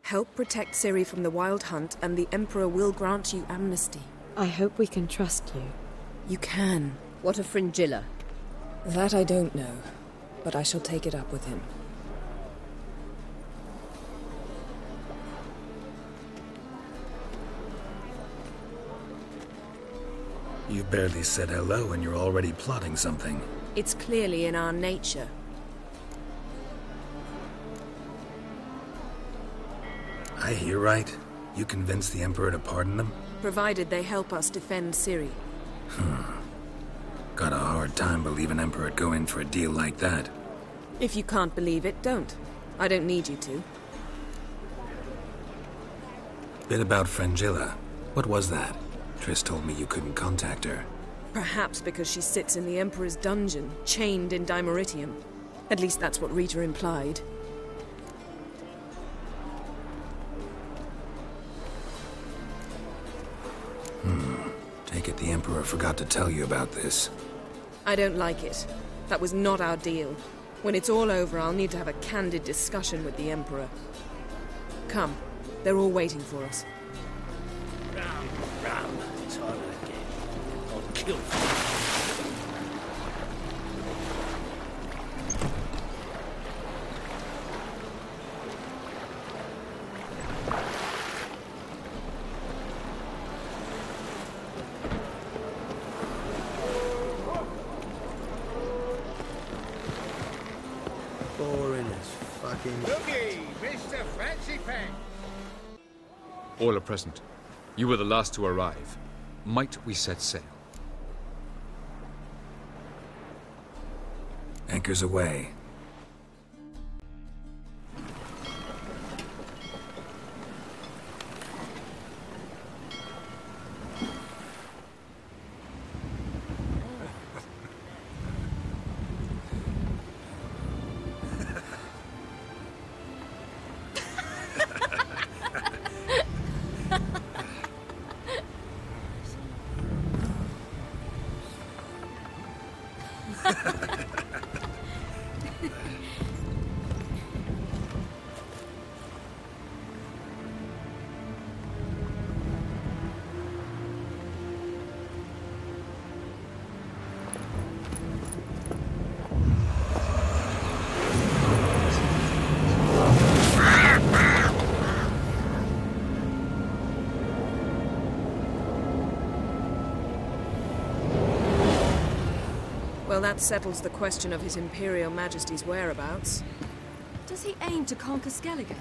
Help protect Ciri from the Wild Hunt, and the Emperor will grant you amnesty. I hope we can trust you. You can. What of Fringilla? That I don't know, but I shall take it up with him. You've barely said hello and you're already plotting something. It's clearly in our nature. I hear right? You convinced the Emperor to pardon them? Provided they help us defend Ciri. Got a hard time believing Emperor'd go in for a deal like that. If you can't believe it, don't. I don't need you to. Bit about Fringilla. What was that? Triss told me you couldn't contact her. Perhaps because she sits in the Emperor's dungeon, chained in Dimeritium. At least that's what Rita implied. Take it the Emperor forgot to tell you about this. I don't like it. That was not our deal. When it's all over, I'll need to have a candid discussion with the Emperor. Come. They're all waiting for us. Ram, it's harder again. I'll kill you. Boring as fucking... Looky, Mr. Fancy Pants. All are present. You were the last to arrive. Might we set sail? Anchors away. Well, that settles the question of His Imperial Majesty's whereabouts. Does he aim to conquer Skellige?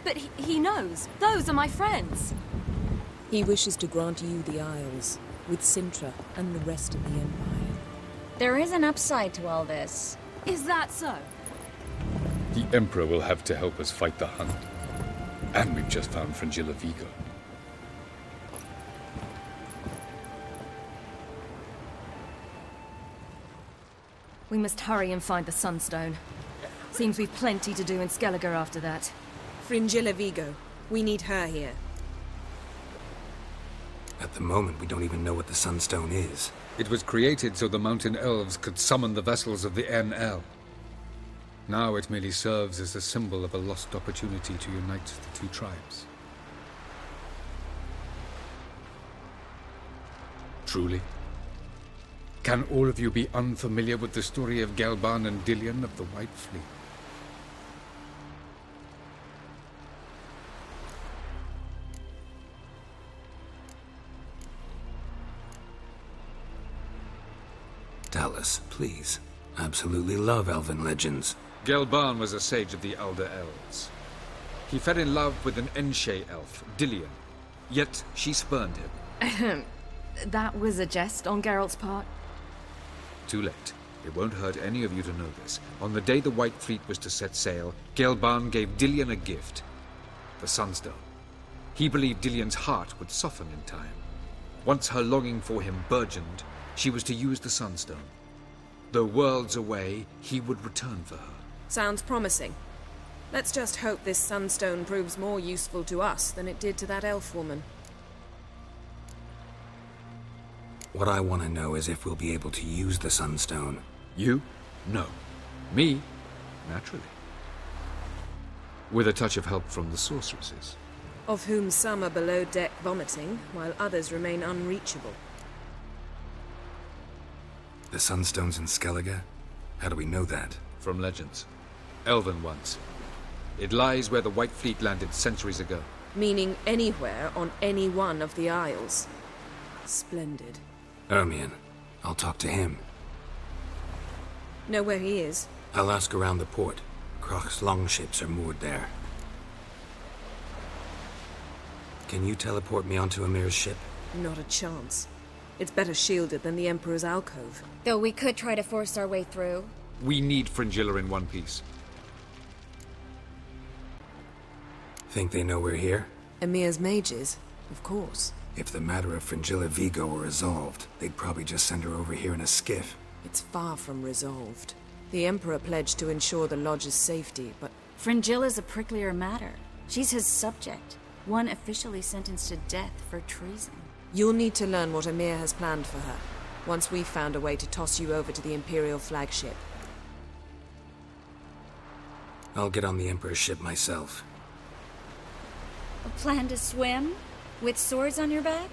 But he knows. Those are my friends. He wishes to grant you the Isles, with Sintra and the rest of the Empire. There is an upside to all this. Is that so? The Emperor will have to help us fight the Hunt. And we've just found Fringilla Vigo. We must hurry and find the Sunstone. Seems we've plenty to do in Skellige after that. Fringilla Vigo. We need her here. At the moment, we don't even know what the Sunstone is. It was created so the Mountain Elves could summon the vessels of the NL. Now it merely serves as a symbol of a lost opportunity to unite the two tribes. Truly? Can all of you be unfamiliar with the story of Gelban and Dillion of the White Fleet? Dallas, please. Absolutely love elven legends. Gelban was a sage of the Elder Elves. He fell in love with an Enshe elf, Dillion. Yet she spurned him. That was a jest on Geralt's part. Too late. It won't hurt any of you to know this. On the day the White Fleet was to set sail, Gelban gave Dillion a gift. The Sunstone. He believed Dillion's heart would soften in time. Once her longing for him burgeoned, she was to use the Sunstone. Though worlds away, he would return for her. Sounds promising. Let's just hope this Sunstone proves more useful to us than it did to that elf woman. What I want to know is if we'll be able to use the Sunstone. You? No. Me? Naturally. with a touch of help from the sorceresses. Of whom some are below deck vomiting, while others remain unreachable. The Sunstone's in Skellige? How do we know that? From legends. Elven ones. It lies where the White Fleet landed centuries ago. Meaning anywhere on any one of the Isles. Splendid. Ermion. I'll talk to him. Know where he is? I'll ask around the port. Croc's longships are moored there. Can you teleport me onto Amir's ship? Not a chance. It's better shielded than the Emperor's alcove. Though we could try to force our way through. We need Fringilla in one piece. Think they know we're here? Emir's mages, of course. If the matter of Fringilla Vigo were resolved, they'd probably just send her over here in a skiff. It's far from resolved. The Emperor pledged to ensure the Lodge's safety, but... Fringilla's a pricklier matter. She's his subject. One officially sentenced to death for treason. You'll need to learn what Emir has planned for her, once we've found a way to toss you over to the Imperial flagship. I'll get on the Emperor's ship myself. A plan to swim? With swords on your back?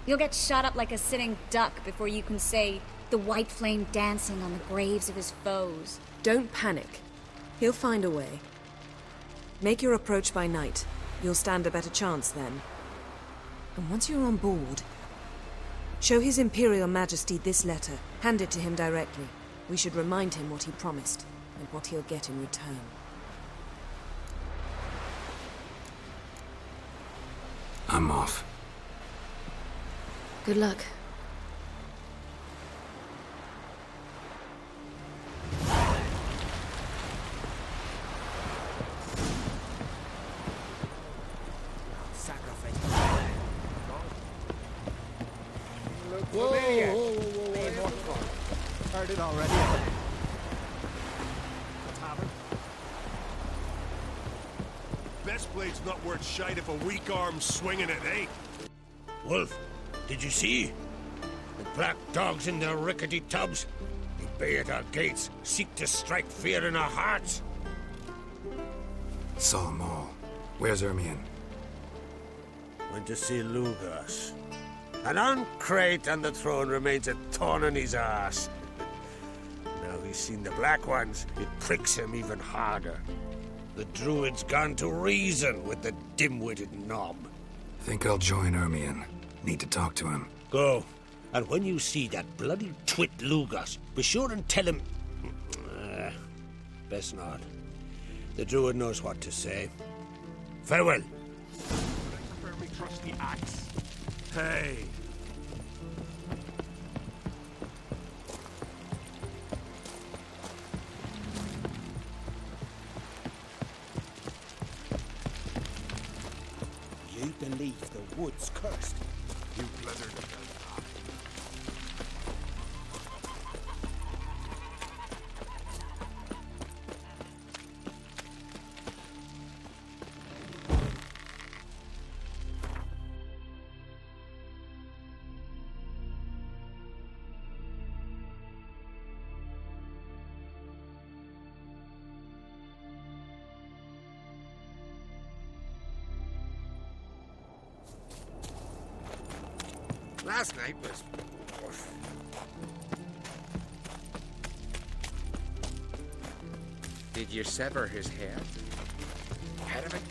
You'll get shot up like a sitting duck before you can say, the white flame dancing on the graves of his foes. Don't panic. He'll find a way. Make your approach by night. You'll stand a better chance then. And once you're on board, show His Imperial Majesty this letter. Hand it to him directly. We should remind him what he promised, and what he'll get in return. I'm off. Good luck. Whoa, whoa, whoa, whoa. Heard it already. Tavern. Best blade's not worth shite if a weak arm's swinging it, eh? Wolf, did you see? The black dogs in their rickety tubs. They bay at our gates, seek to strike fear in our hearts. Saw 'em all. Where's Ermion? Went to see Lugos. And on Crate on the throne remains a thorn in his arse. Now he's seen the Black Ones, it pricks him even harder. The Druid's gone to reason with the dim-witted knob. Think I'll join Ermion. Need to talk to him. Go. And when you see that bloody twit Lugos, be sure and tell him... best not. The Druid knows what to say. Farewell. Spare me trusty axe. Hey. You believe the wood's cursed? You blizzard. Last night was... Did you sever his head? Head of it?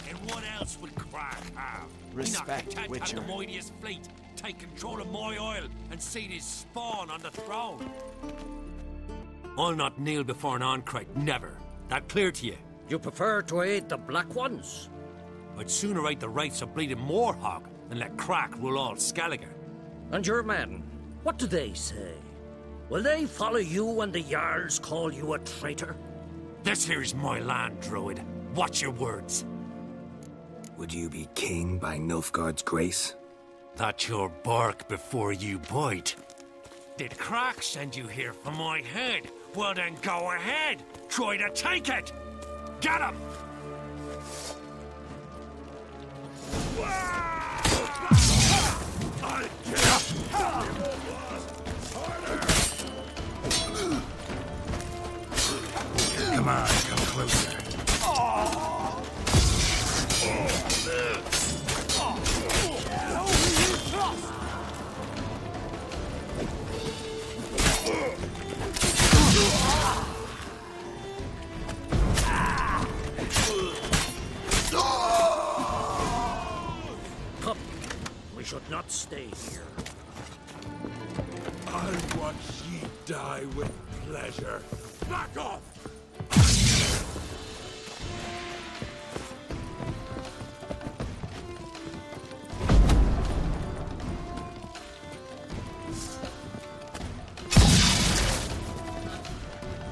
And what else would Crag have? Respect, Enoch Witcher. had the mightiest fleet, take control of my oil, and seen his spawn on the throne. I'll not kneel before an Oncrite, never. That clear to you? You prefer to aid the Black Ones? I'd sooner aid the rights of bleeding Moorhog than let Crack rule all Skellige. And your men, what do they say? Will they follow you when the Jarls call you a traitor? This here's my land, Druid. Watch your words. Would you be king by Nilfgaard's grace? That's your bark before you bite. Did Crack send you here for my head? Well then go ahead. Try to take it. Get him! I'll get him! stay here. I'll watch ye die with pleasure. Back off!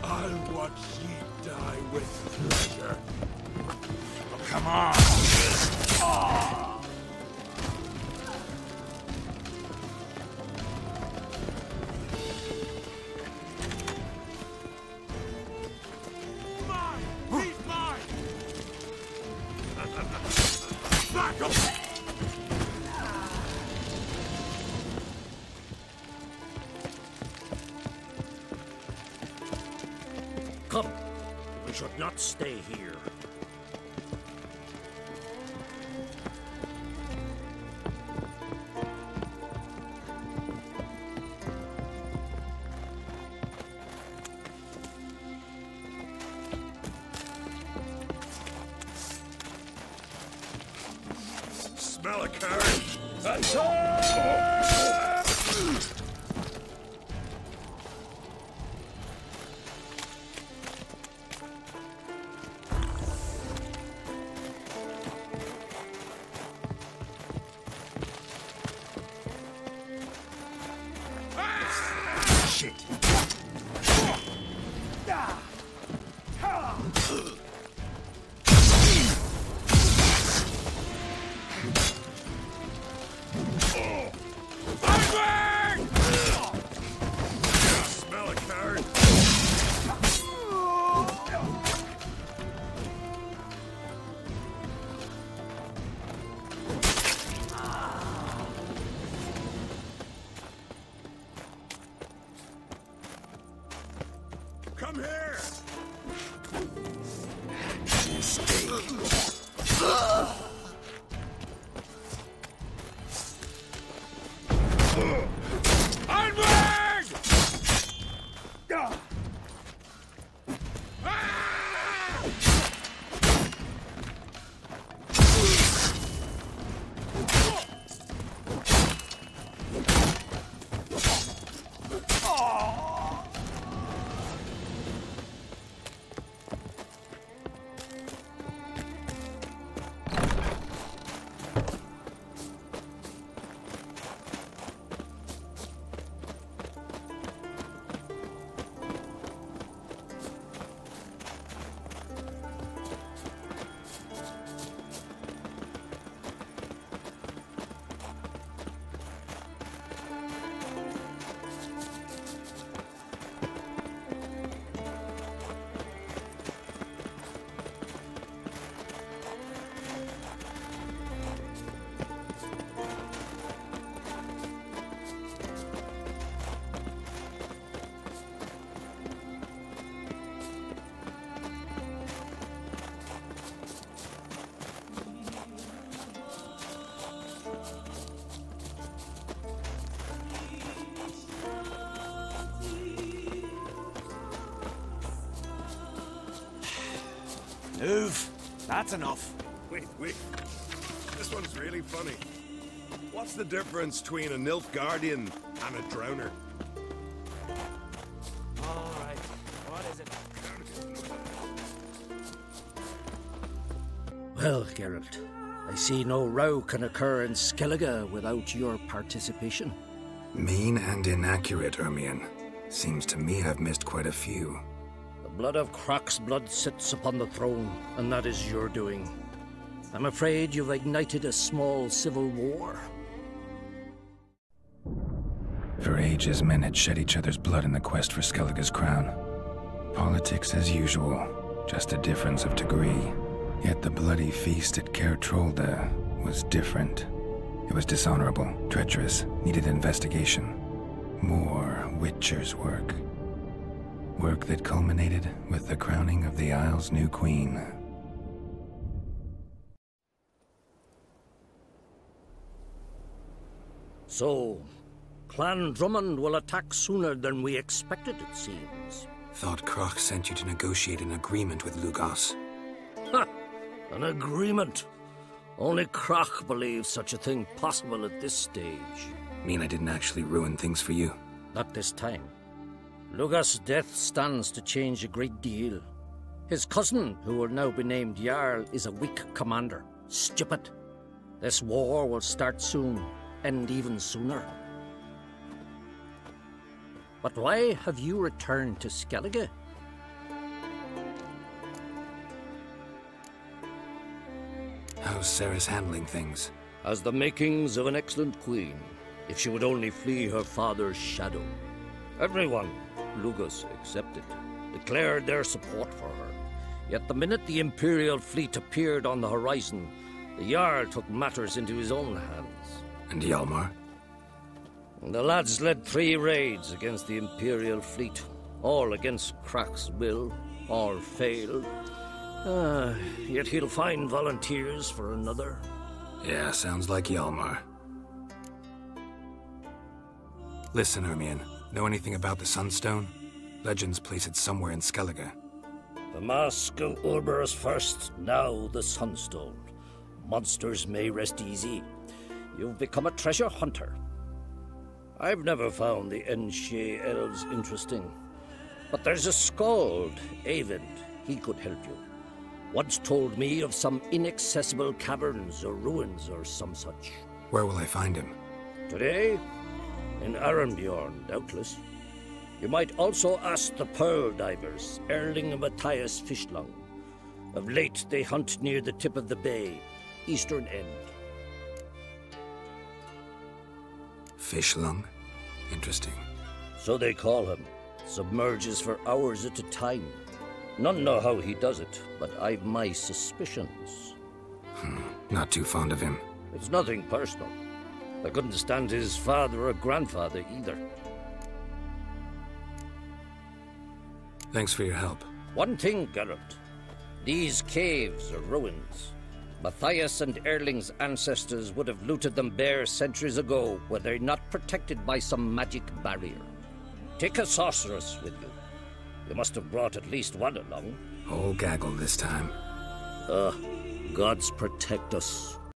I'll watch ye die with pleasure. Oh, come on! Come, we should not stay here. Smell a carrot! Come here! Move. That's enough. Wait. This one's really funny. What's the difference between a Nilfgaardian and a drowner? All right. What is it? Well, Geralt, I see no row can occur in Skellige without your participation. Mean and inaccurate, Ermion. Seems to me I've missed quite a few. The blood of Croc's blood sits upon the throne, and that is your doing. I'm afraid you've ignited a small civil war. For ages, men had shed each other's blood in the quest for Skellige's crown. Politics as usual, just a difference of degree. Yet the bloody feast at Caer Trolda was different. It was dishonorable, treacherous, needed investigation. More Witcher's work. Work that culminated with the crowning of the Isle's new queen. So, Clan Drummond will attack sooner than we expected, it seems. Thought Croc sent you to negotiate an agreement with Lugos. Ha! An agreement? Only Croc believes such a thing possible at this stage. Mean I didn't actually ruin things for you? Not this time. Lugos' death stands to change a great deal. His cousin, who will now be named Jarl, is a weak commander. Stupid. This war will start soon, end even sooner. But why have you returned to Skellige? How's Sarah's handling things? Has the makings of an excellent queen, if she would only flee her father's shadow. Everyone, Lugos excepted, declared their support for her. Yet the minute the Imperial fleet appeared on the horizon, the Jarl took matters into his own hands. And Hjalmar? The lads led 3 raids against the Imperial fleet, all against Croc's will, all failed. Yet he'll find volunteers for another. Yeah, sounds like Hjalmar. Listen, Hermione, know anything about the Sunstone? Legends place it somewhere in Skellige. The mask of Urberus first, now the Sunstone. Monsters may rest easy. You've become a treasure hunter. I've never found the Enshe elves interesting. But there's a skald, Eyvind. He could help you. Once told me of some inaccessible caverns or ruins or some such. Where will I find him? Today? In Arenbjorn, doubtless. You might also ask the pearl divers, Erling and Matthias Fishlung. Of late, they hunt near the tip of the bay, eastern end. Fishlung? Interesting. So they call him. Submerges for hours at a time. None know how he does it, but I've my suspicions. Not too fond of him. It's nothing personal. I couldn't stand his father or grandfather either. Thanks for your help. One thing, Geralt. These caves are ruins. Matthias and Erling's ancestors would have looted them bare centuries ago were they not protected by some magic barrier. Take a sorceress with you. You must have brought at least one along. Whole gaggle this time. Gods protect us.